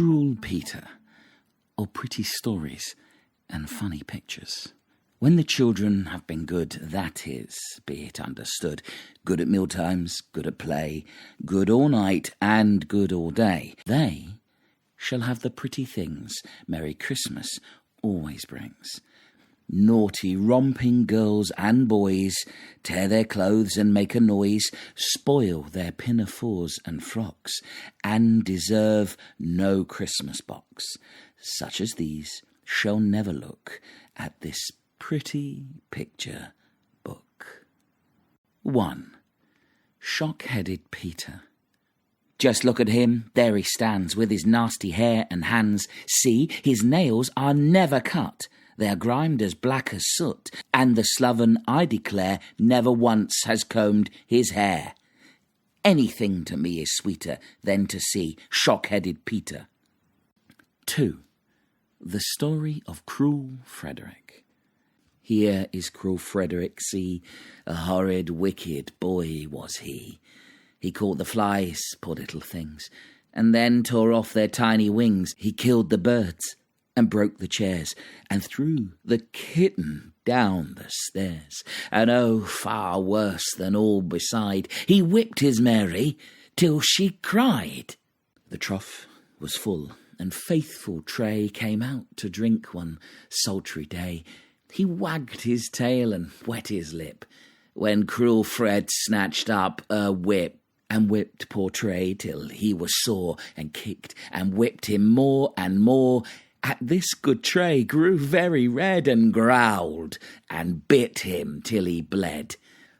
Struwwelpeter, or pretty stories and funny pictures. When the children have been good, that is, be it understood, good at mealtimes, good at play, good all night, and good all day, they shall have the pretty things Merry Christmas always brings. Naughty, romping girls and boys tear their clothes and make a noise, spoil their pinafores and frocks, and deserve no Christmas box. Such as these shall never look at this pretty picture book. 1. Shock-headed Peter. Just look at him, there he stands, with his nasty hair and hands. See, his nails are never cut. They are grimed as black as soot, and the sloven, I declare, never once has combed his hair. Anything to me is sweeter than to see shock-headed Peter. 2. The story of cruel Frederick. Here is cruel Frederick, see, a horrid, wicked boy was he. He caught the flies, poor little things, and then tore off their tiny wings. He killed the birds, and broke the chairs, and threw the kitten down the stairs. And oh, far worse than all beside, he whipped his Mary till she cried. The trough was full, and faithful Tray came out to drink one sultry day. He wagged his tail and wet his lip, when cruel Fred snatched up a whip, and whipped poor Tray till he was sore, and kicked and whipped him more and more. At this good Tray grew very red, and growled and bit him till he bled.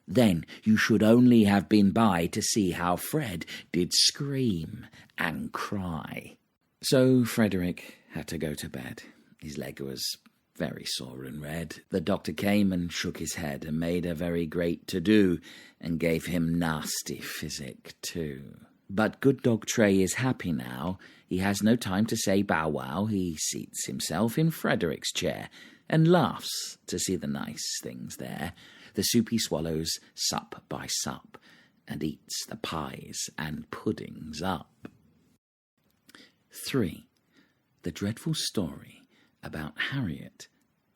Then you should only have been by to see how Fred did scream and cry. So Frederick had to go to bed. His leg was very sore and red. The doctor came and shook his head and made a very great to-do, and gave him nasty physic too. But good dog Tray is happy now. He has no time to say bow-wow. He seats himself in Frederick's chair and laughs to see the nice things there. The soup he swallows sup by sup, and eats the pies and puddings up. 3. The dreadful story about Harriet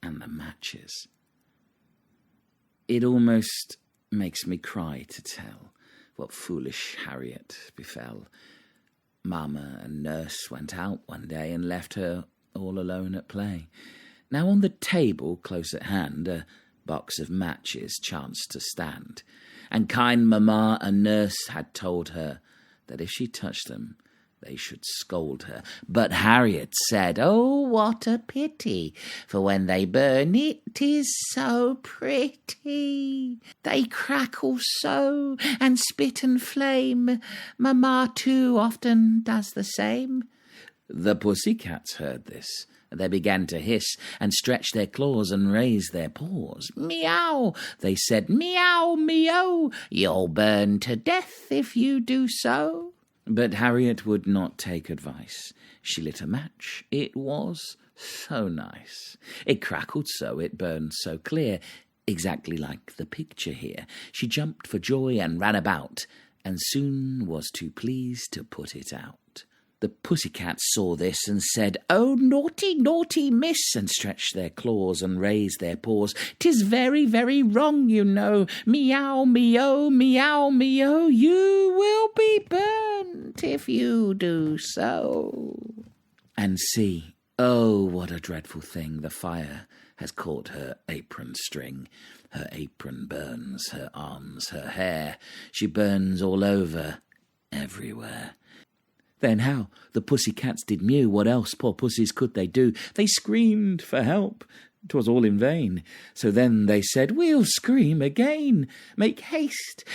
and the matches. It almost makes me cry to tell what foolish Harriet befell. Mamma and nurse went out one day and left her all alone at play. Now on the table close at hand a box of matches chanced to stand, and kind mamma and nurse had told her that if she touched them they should scold her. But Harriet said, "Oh, what a pity, for when they burn it, 'tis so pretty. They crackle so, and spit and flame. Mamma too often does the same." The pussycats heard this. They began to hiss and stretch their claws and raise their paws. "Meow," they said, "meow, meow, you'll burn to death if you do so." But Harriet would not take advice. She lit a match. It was so nice. It crackled so, it burned so clear, exactly like the picture here. She jumped for joy and ran about, and soon was too pleased to put it out. The pussycats saw this and said, "Oh, naughty, naughty miss," and stretched their claws and raised their paws. "'Tis very, very wrong, you know. Meow, meow, meow, meow, you will be burnt if you do so." And see, oh, what a dreadful thing, the fire has caught her apron string. Her apron burns, her arms, her hair. She burns all over, everywhere. Then how the pussy-cats did mew. What else, poor pussies, could they do? They screamed for help. 'Twas all in vain. So then they said, "We'll scream again. Make haste,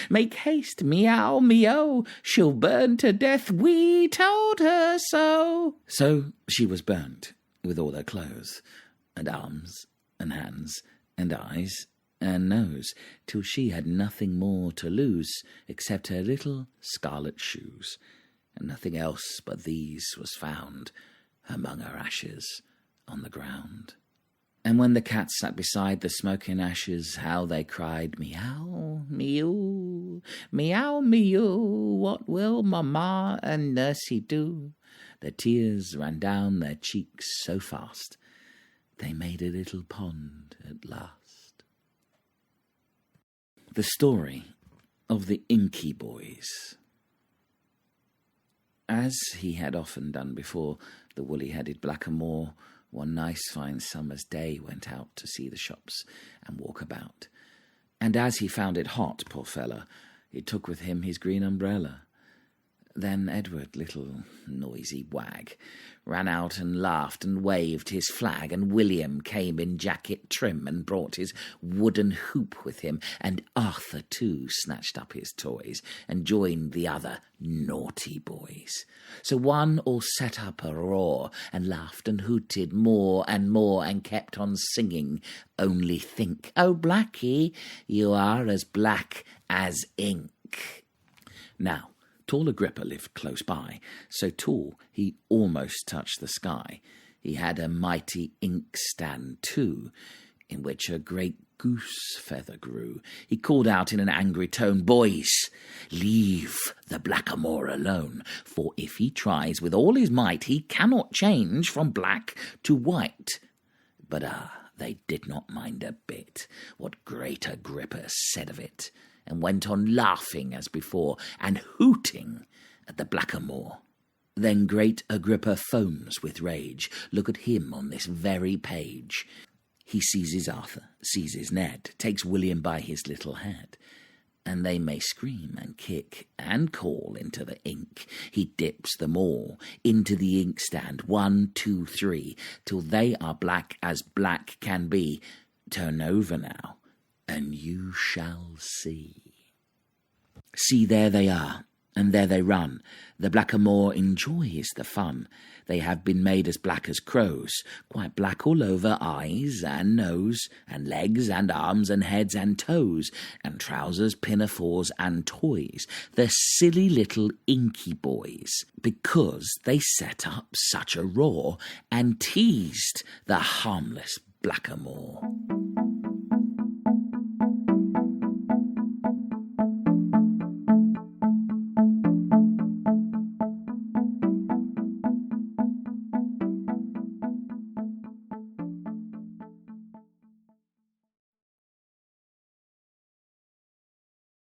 meow, meow. She'll burn to death, we told her so." So she was burnt, with all her clothes, and arms, and hands, and eyes, and nose, till she had nothing more to lose, except her little scarlet shoes. And nothing else but these was found among her ashes on the ground. And when the cats sat beside the smoking ashes, how they cried, "Meow, mew, meow, mew, what will mamma and nursey do? The tears ran down their cheeks so fast, they made a little pond at last. The story of the Inky boys. As he had often done before, the woolly-headed blackamoor one nice fine summer's day went out to see the shops and walk about. And as he found it hot, poor fellow, he took with him his green umbrella. Then Edward, little noisy wag, ran out and laughed and waved his flag, and William came in jacket trim and brought his wooden hoop with him, and Arthur too snatched up his toys and joined the other naughty boys. So one all set up a roar and laughed and hooted more and kept on singing, "Only think, oh Blackie, you are as black as ink." Now, tall Agrippa lived close by, so tall he almost touched the sky. He had a mighty inkstand too, in which a great goose feather grew. He called out in an angry tone, "Boys, leave the blackamoor alone, for if he tries with all his might, he cannot change from black to white." But they did not mind a bit what great Agrippa said of it, and went on laughing as before, and hooting at the blackamoor. Then great Agrippa foams with rage. Look at him on this very page. He seizes Arthur, seizes Ned, takes William by his little head, and they may scream and kick and call into the ink. He dips them all into the inkstand, 1, 2, 3, till they are black as black can be. Turn over now, and you shall see. See, there they are, and there they run. The blackamoor enjoys the fun. They have been made as black as crows, quite black all over, eyes and nose, and legs and arms and heads and toes, and trousers, pinafores and toys. The silly little inky boys, because they set up such a roar and teased the harmless blackamoor.